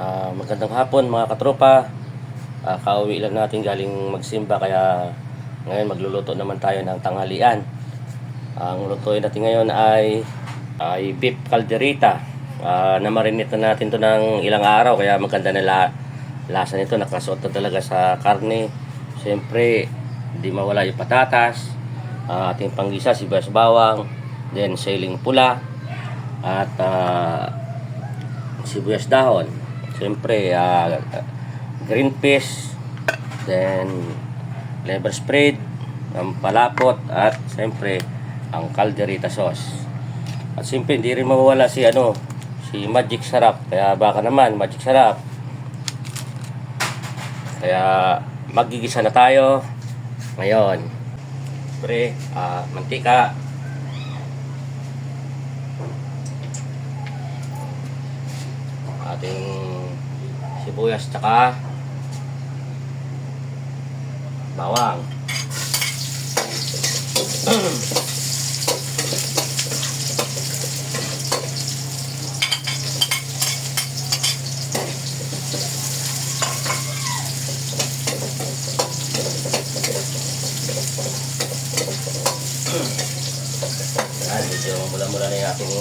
Magandang hapon mga katropa. Kauwi lang natin galing magsimba kaya ngayon magluluto naman tayo ng tanghalian. Ang lutuin natin ngayon ay beef calderita. Namarinate na natin to ng ilang araw kaya maganda na lasa nito. Nakasuot na talaga sa karne. Siyempre, hindi mawala yung patatas, ating panggisa, sibuyas bawang, then siling pula, at sibuyas dahon. Siyempre, green peas, then liver spread, ang palapot, at siyempre ang calderita sauce. At siyempre hindi rin mawawala si magic sarap. Kaya baka naman magic sarap. Kaya magigisa na tayo ngayon. Siyempre, mantika, ating sibuyas tsaka bawang. Yan, medyo mula-mula na yung ating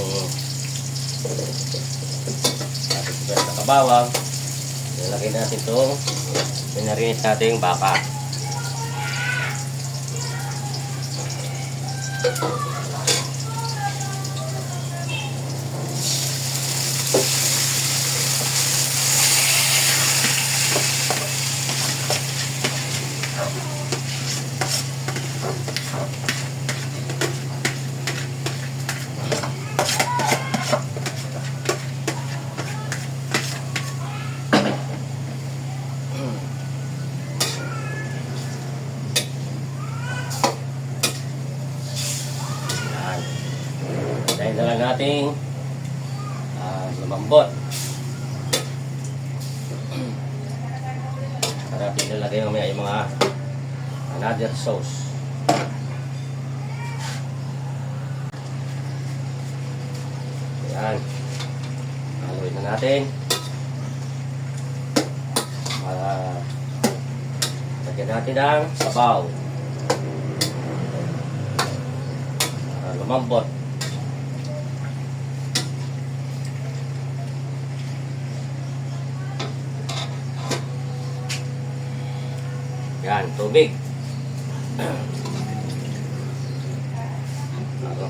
sibuyas tsaka bawang. Nilagay natin itong pinarinit natin yung baka. Dahil na lang natin lumambot. Para natin nilagay mamaya yung mga another sauce. Ayan. Haluin na natin. Para lagyan natin ang sabaw. Para lumambot. Yan, tubig.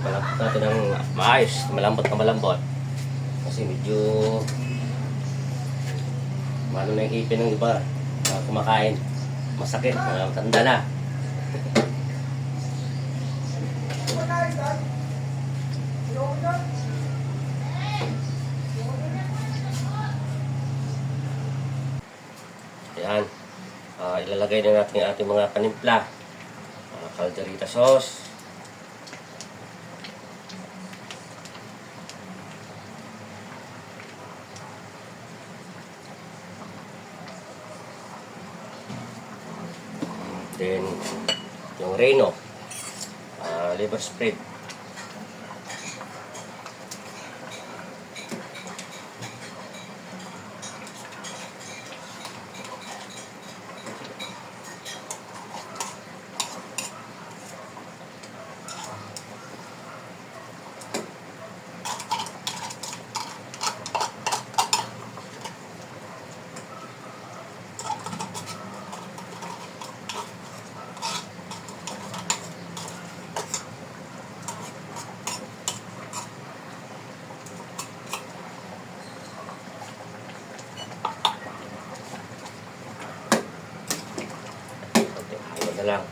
Palapot natin ng maayos, malambot na malambot. Kasi medyo malo na yung ipin ng iba kumakain. Masakit, tanda na. Yan. Ilalagay na natin ang ating mga panimpla. Calderita sauce. Then, yung Reno. Liver spread. Na lang.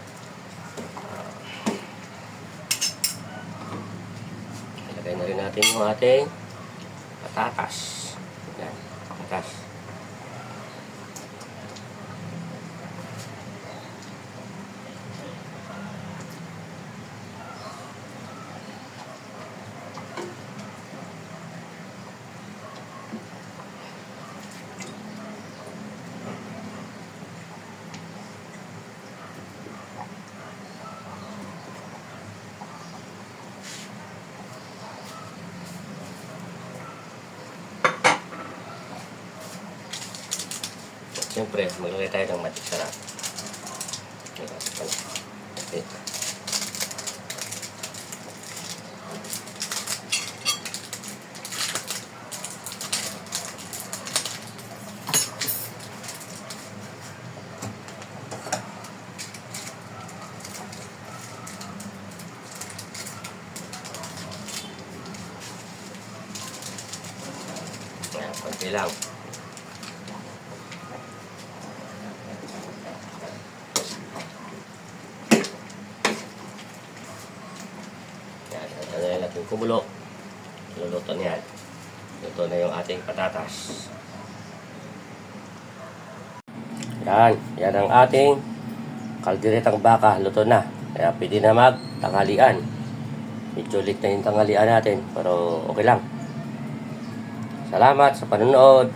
Ilagay na rin natin yung ating patatas. Yan, patatas. Siyempre, maglagay tayo ng matik sarap. Okay. Ayan, konti lang. Yan, tatayin natin kumulo. Luluto niyan. Luto na yung ating patatas. Yan ang ating kalderetang baka. Luto na. Kaya pwede na magtanghalian. Medyo late na yung tanghalian natin, pero okay lang. Salamat sa panonood.